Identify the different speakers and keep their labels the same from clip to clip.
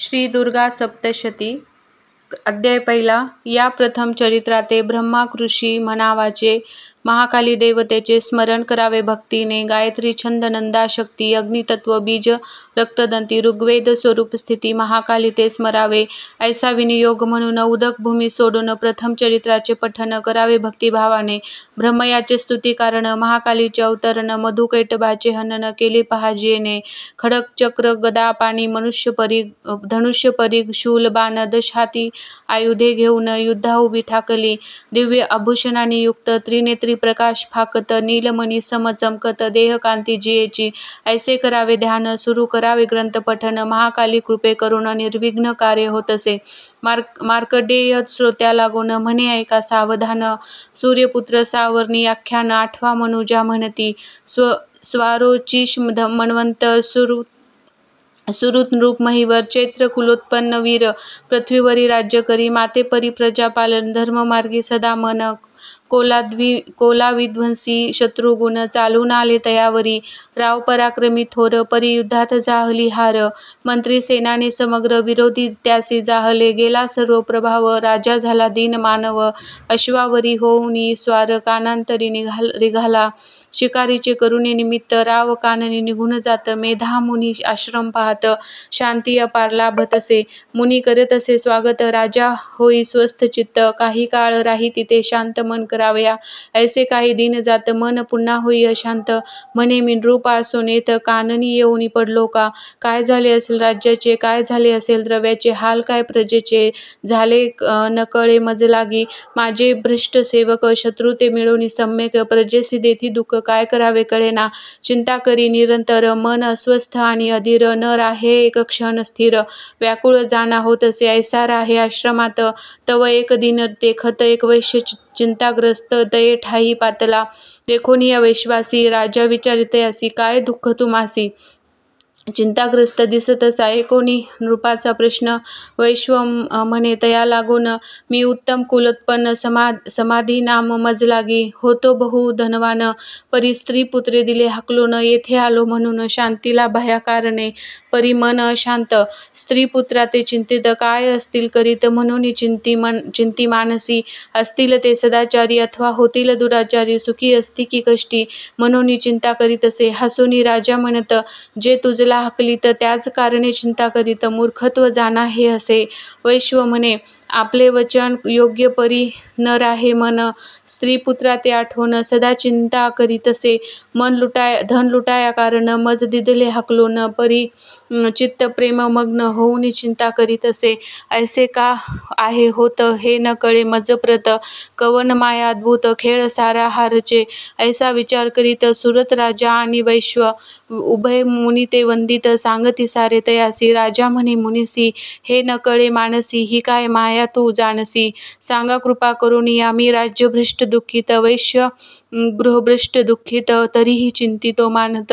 Speaker 1: श्री दुर्गा सप्तशती अध्याय पहिला. या प्रथम चरित्राते ब्रह्मा ऋषी म्हणावाचे. महाकाली देवतेचे स्मरण करावे भक्तीने. गायत्री छंद नंदा शक्ती अग्नितत्व बीज रक्तदंती ऋग्वेद स्वरूप स्थिती महाकाली ते स्मरावे. ऐसा विनियोग म्हणून उदक भूमी सोडून प्रथम चरित्राचे पठन करावे भक्तिभावाने. ब्रह्मयाचे स्तुती कारण महाकालीचे अवतरण मधुकैटभाचे हनन केले पाहिजेने. खडक चक्र गदा पाणी मनुष्य परीघ धनुष्य परीघ शूल बाण दशहाती आयुधे घेऊन युद्धा उभी ठाकली. दिव्य आभूषणांनी युक्त त्रिनेत्री प्रकाश फाकत नीलमणी सम चमकत देहकांती जियेची. ऐसे करावे ध्यान सुरू करावे ग्रंथ पठन महाकाली कृपे करून निर्विघ्न कार्य होतसे. मार्कंडेय श्रोत्या लागून म्हणे ऐका सावधान. सूर्यपुत्र सावर्णी आख्यान आठवा मनुजा म्हणती. स्वारोचिष मन्वंत सुहृत नृप महिवर चैत्र कुलोत्पन्न वीर पृथ्वीवरी राज्य करी. मातेपरी प्रजापालन धर्ममार्गी सदा मन. कोलाविध्वंसी शत्रुगुण चालून आले तयावरी. राव पराक्रमी थोर परी युद्धात जाहली हार. मंत्री सेनानी समग्र विरोधी त्यासी जाहले. गेला सर्व प्रभाव राजा झाला दीन मानव. अश्वावरी होऊनी स्वार कानांतरी निघाला. शिकारीचे करुणे निमित्त राव काननी निघून जात. मेधा मुनी आश्रम पाहत शांती अपार लाभतसे. मुनी करत असे स्वागत राजा होई स्वस्थ चित्त. काही काळ राही तिथे शांत मन करावया. ऐसे काही दिन जात मन पुन्हा होई अशांत. म्हणे मी नृप असून येत काननी येऊनी पडलो का. काय झाले असेल राज्याचे काय झाले असेल द्रव्याचे. हाल काय प्रजेचे झाले नकळे मज लागी. माझे भ्रष्ट सेवक शत्रू ते मिळवणी सम्यक. प्रजेसी देती दुःख काय करावे कळेना. चिंता करी निरंतर मन अस्वस्थ आणि अधीर. न राहे एक क्षण स्थिर. व्याकुळ जाणा होतसे ऐसा राहे आश्रमात. तव एक दिन देखत एक वैश्य चिंताग्रस्त दये ठाई पातला. देखोनिया वैश्वासी राजा विचारितयासी काय दुःख तुमासी. चिंताग्रस्त दिसतसा ऐकोनी नृपाचा प्रश्न. वैश्व म्हणे तया लागून मी उत्तम कुलोत्पन्न समाधी नाम मज लागी. होतो बहु धनवान परी स्त्री पुत्रे दिले हाकलून. येथे आलो म्हणून शांतीला भया कारणे परी मन अशांत. स्त्री पुत्राते चिंतित काय असतील करीत म्हणून चिंती मानसी. असतील ते सदाचारी अथवा होतील दुराचारी. सुखी असती की कष्टी म्हणून चिंता करीतसे. हसूनी राजा म्हणत जे तुझला हाकलीत त्याच कारणे चिंता करीत. मूर्खत्व जाणा हे असे. वैश्व म्हणे आपले वचन योग्य परी न राहे मन. स्त्री पुत्राते आठवण सदा चिंता करीतसे. धन लुटाया कारण मज दिदले हाकलून. परी चित्त प्रेम मग्न होऊन चिंता करीतसे. ऐसे का आहे होत हे न कळे मज प्रत. कवन माया अद्भुत खेळ सारा हारचे. ऐसा विचार करीत सुरत राजा आणि वैश्व उभय मुनी ते वंदित. सांगती सारे तयासी. राजा म्हणे मुनीसी हे न कळे मानसी. ही काय माया तू जाणसी. सांगा कृपा करून आम्ही राज्य भ्रष्ट दुःखित. वैश्य गृहभ्रष्ट दुःखित तरीही चिंतितो मानत.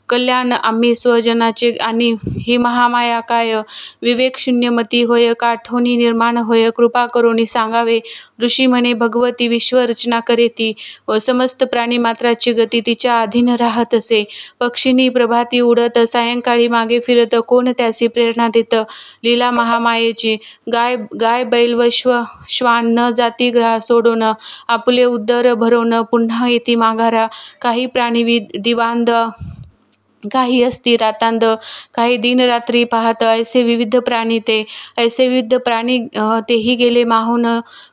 Speaker 1: कल्याण आम्ही स्वजनाचे आणि ही महामाया काय. विवेक शून्यमती होय काठोनी निर्माण होय. कृपा करून सांगावे. ऋषी म्हणे भगवती विश्वरचना करेती. व समस्त प्राणी मात्राची गती तिच्या अधीन राहतसे. पक्षिणी प्रभाती उडत सायंकाळी मागे फिरत. कोण त्यासी प्रेरणा देत लीला महामायेची. गाय बैल व श्वान न जाती ग्रहा सोडून. आपुले उदर भरवून पुन्हा येती माघारा. काही प्राणी दिवांद काही असती रातांद. काही दिन रात्री पाहत ऐसे विविध प्राणी ते. ऐसे विविध प्राणी तेही गेले माहून.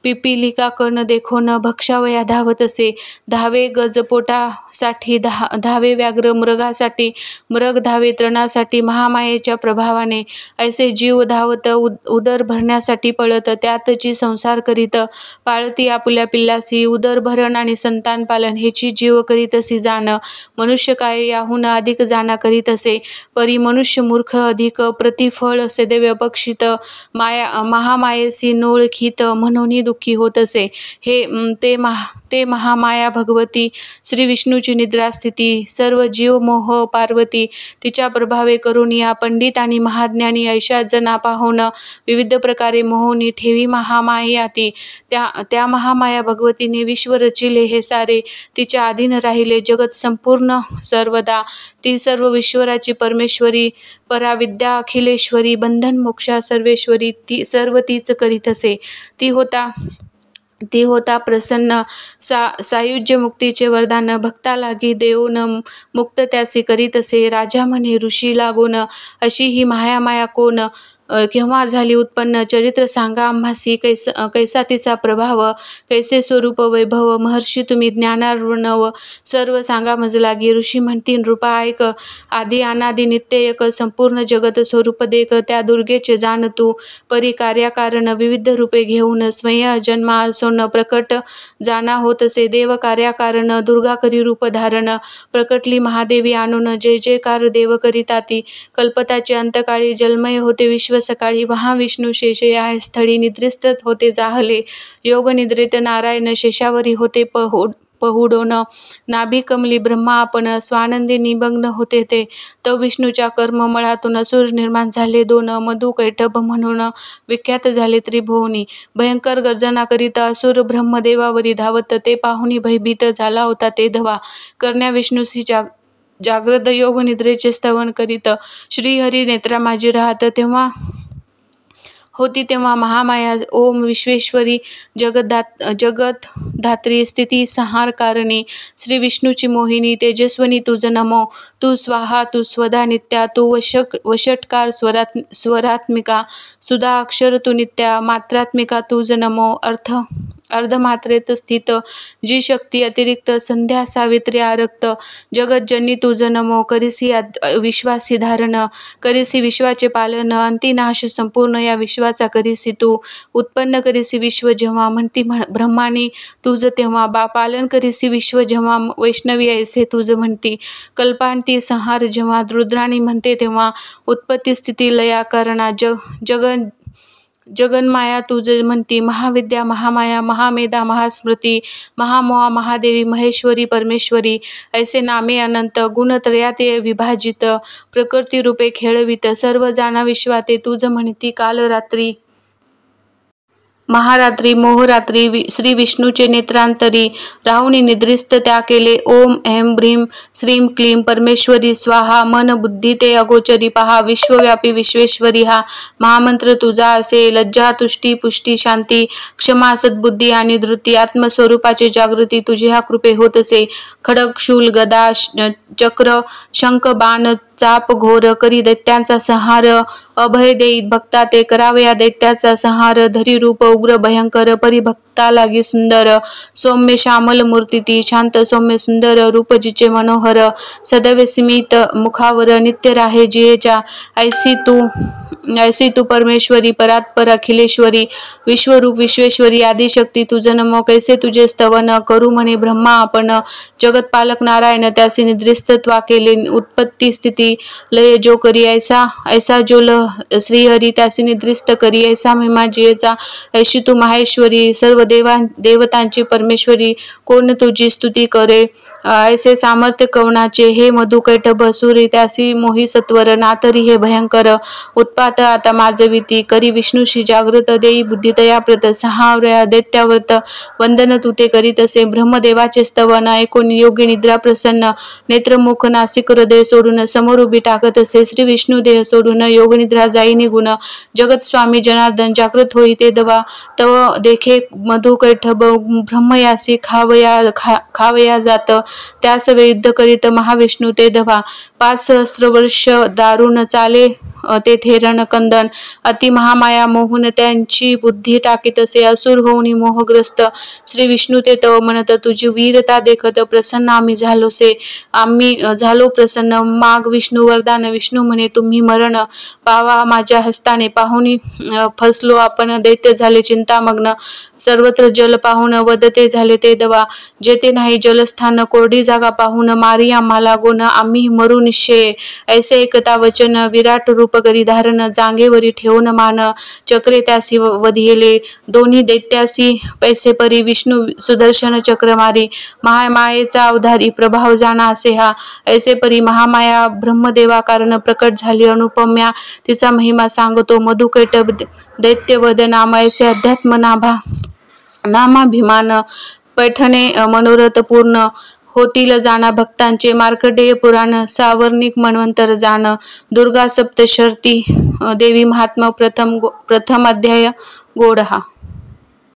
Speaker 1: पिपीलिका कर्ण देखोन भक्षावया धावतसे. धावे गजपोटासाठी धावे व्याघ्र मृगासाठी. मृग धावे तृणासाठी महामायेच्या प्रभावाने. ऐसे जीव धावत उदर भरण्यासाठी पळत. त्यातची संसार करीत. पाळती आपुल्या पिल्लासी. उदरभरण आणि संतान पालन हेची जीव करीतसी जाण. मनुष्य काय याहून अधिक जाणा करीतसे. परी मनुष्य मूर्ख अधिक प्रतिफळ सदैव अपेक्षित. महामायेसी नोळखीत म्हणून दुःखी होतसे. हे ते ते महामाया भगवती श्री विष्णूची निद्रास्थिती, सर्व जीव मोह पार्वती तिच्या प्रभावे करून या पंडित आणि महाज्ञानी ऐशा जना पाहून विविध प्रकारे मोहनी ठेवी महामाया ती. त्या महामाया भगवतीने विश्व रचिले हे सारे, तिच्या अधीन राहिले जगत संपूर्ण सर्वदा. ती सर्व ईश्वराची परमेश्वरी, पराविद्या अखिलेश्वरी, बंधन मोक्षा सर्वेश्वरी, ती सर्व तीच करीत असे. ती होता प्रसन्न, सायुज्य मुक्तीचे वरदान भक्ता लागी देऊन मुक्त त्यासी करीत असे. राजा म्हणे ऋषी लागून, अशी ही माया कोण, केव्हा झाली उत्पन्न, चरित्र सांगा आम्हासी, कैसा तिचा प्रभाव, कैसे स्वरूप वैभव, महर्षी तुम्ही ज्ञानार्णव, सर्व सांगा मज लागी. ऋषी म्हणती नृपा ऐक, आदी अनादी नित्य एक, संपूर्ण जगत स्वरूप देख, त्या दुर्गेचे जाण तू, परी कार्याकारण विविध रूपे घेऊन, स्वयं जन्मा असून प्रकट जाणा होतसे, देव कार्याकारण दुर्गा करी रूप धारण, प्रकटली महादेवी आणून, जय जयकार देव करीताती, कल्पताचे अंतकाळी जलमय होते विश्व सकाळी, महाविष्णू शेष या स्थळी निद्रिस्त होते जाहले, योग निद्रेत नारायण शेषावरी होते पहुडोन, नाभी कमली ब्रह्मा आपण, स्वानंदी निमग्न होते ते, तो विष्णूच्या कर्ममळातून असुर निर्माण झाले दोन, मधु कैटभ म्हणून विख्यात झाले त्रिभुवनी, भयंकर गर्जना करीत असुर ब्रह्मदेवावरी धावत, ते पाहुनी भयभीत झाला होता ते धवा, करण्या विष्णूसी जाग्रत योग निद्रेचे स्तवन करीत, श्रीहरी नेत्रा माझी राहत, तेव्हा महामाया ओम विश्वेश्वरी, जगतधात्री स्थिती संहार कारणी, श्री विष्णूची मोहिनी, तेजस्वनी तुझ नमो, तू स्वाहा, तू स्वदा नित्या, तू वषटकार स्वरात्मिका, सुधा अक्षर तू नित्या, मात्रात्मिका तुझ नमो, अर्धमात्रेत स्थित, जी शक्ती अतिरिक्त, संध्या सावित्री आरक्त, जगज्जनी तुझ नमो, करिसी विश्वासी धारण, करिसी विश्वाचे पालन, अंतिनाश संपूर्ण या विश्वाचा करिसी तू, उत्पन्न करिसी विश्व जेव्हा, म्हणती ब्रह्मानी तुझ तेव्हा, पालन करिसी विश्व जेव्हा, वैष्णवी ऐसे तुझ म्हणती, कल्पांती संहार जेव्हा, रुद्राणी म्हणते तेव्हा, उत्पत्ती स्थिती लया करणा, जगन्माया तुझ म्हणती, महाविद्या महामाया महामेधा महास्मृती, महामोहा महादेवी महेश्वरी परमेश्वरी, ऐसे नामे अनंत, गुणत्रयात विभाजित, प्रकृती रूपे खेळवित, सर्व जाणा विश्वाते तुझ म्हणती, कालरात्री महारात्री मोहरात्री, श्री विष्णूचे नेत्रांतरी राहुनी निद्रिस्त त्या केले, ओम ऐं ब्रीं श्रीं क्लीं परमेश्वरी स्वाहा, मन बुद्धी ते अगोचरी पहा, विश्वव्यापी विश्वेश्वरी हा महामंत्र तुझा असे, लज्जा तुष्टी पुष्टी शांती क्षमा सद्बुद्धी आणि धृती, आत्मस्वरूपाचे जागृती तुझी हा कृपे होत असे, खडग शूल गदा चक्र शंख बाण चाप घोर करी दैत्यांचा संहार, अभय देईत भक्ता ते करावे या दैत्याचा संहार, धरी रूप उग्र भयंकर परिभक्ता लागी सुंदर, सौम्य श्यामल मूर्ती ती, शांत सौम्य सुंदर रूप जिचे मनोहर, सदैव स्मित मुखावर नित्य राहे जियेच्या, ऐसी तू परमेश्वरी परात्पर अखिलेश्वरी, विश्वरूप विश्वेश्वरी आदिशक्ती तुझ नमो, कैसे तुझे स्तवन करू म्हणे ब्रह्मा आपण, जगतपालक नारायण त्यासी निद्रिस्तत्वा केले, उत्पत्ती स्थिती लय जो करी, ऐसा जो श्रीहरी त्यासी निद्रिस्त करी, ऐसा महिमा जियेचा, ऐशी तू माहेश्वरी सर्व देवतांची परमेश्वरी, कोण तुझी स्तुती करे, ऐसे सामर्थ्य कवनाचे, हे मधु कैटभ सुरी त्यासी मोही सत्वर, नातरी हे भयंकर उत्पात आता माजविती, करी विष्णूशी जागृत देई बुद्धी दयाप्रत, सहाव्या दैत्याव्रत वंदन तू ते करीत असे, ब्रह्मदेवाचे स्तवन ऐकून योगी निद्रा प्रसन्न, नेत्रमुख नासिक हृदय सोडून समोर उभी टाकत असे, श्री विष्णू देह सोडून योग निद्रा जाई निघून, जगत स्वामी जनार्दन जागृत होई ते दवा, तव देखे मधु कैटभ ब्रह्मयासी खावया जात, त्यास युद्ध करीत महाविष्णू ते धवा, 5 सहस्र वर्ष दारुण चाले तेथे रणकंदन, अति महामाया मोहून त्यांची बुद्धी टाकीत असे, असुर होऊन मोहग्रस्त, श्री विष्णू ते तव म्हणत, तुझी वीरता देखत प्रसन्न आम्ही झालो प्रसन्न, माग विष्णू वरदान, विष्णू म्हणे तुम्ही मरण पावा माझ्या हस्ताने, पाहुनी फसलो आपण दैत्य झाले चिंतामग्न, सर्व सर्वत्र जल पाहून वदते झाले ते दवा. जेथे नाही जलस्थान कोरडी जागा पाहून मारी आम्हाला गुण आम्ही मरू निश्चय. ऐसे एकता वचन विराट रूप करी धारण जांगेवरी ठेवून मान चक्रे त्यासी वधिले दोन्ही दैत्यासी पैसे परी विष्णू सुदर्शन चक्र मारी महामायेचा अवधारी प्रभाव जाणा असे हा. ऐसे परी महामाया ब्रह्मदेवा कारण प्रकट झाली अनुपम्या तिचा महिमा सांगतो मधुकैटभ दैत्यवध नाम ऐसे अध्यात्म नामाभिमान पैठणे मनोरथ पूर्ण होतील जाणा भक्तांचे मार्कंडेय पुराण सावर्णिक मन्वंतर जाण दुर्गा सप्तशती देवी महात्मा प्रथम अध्याय गोड हा.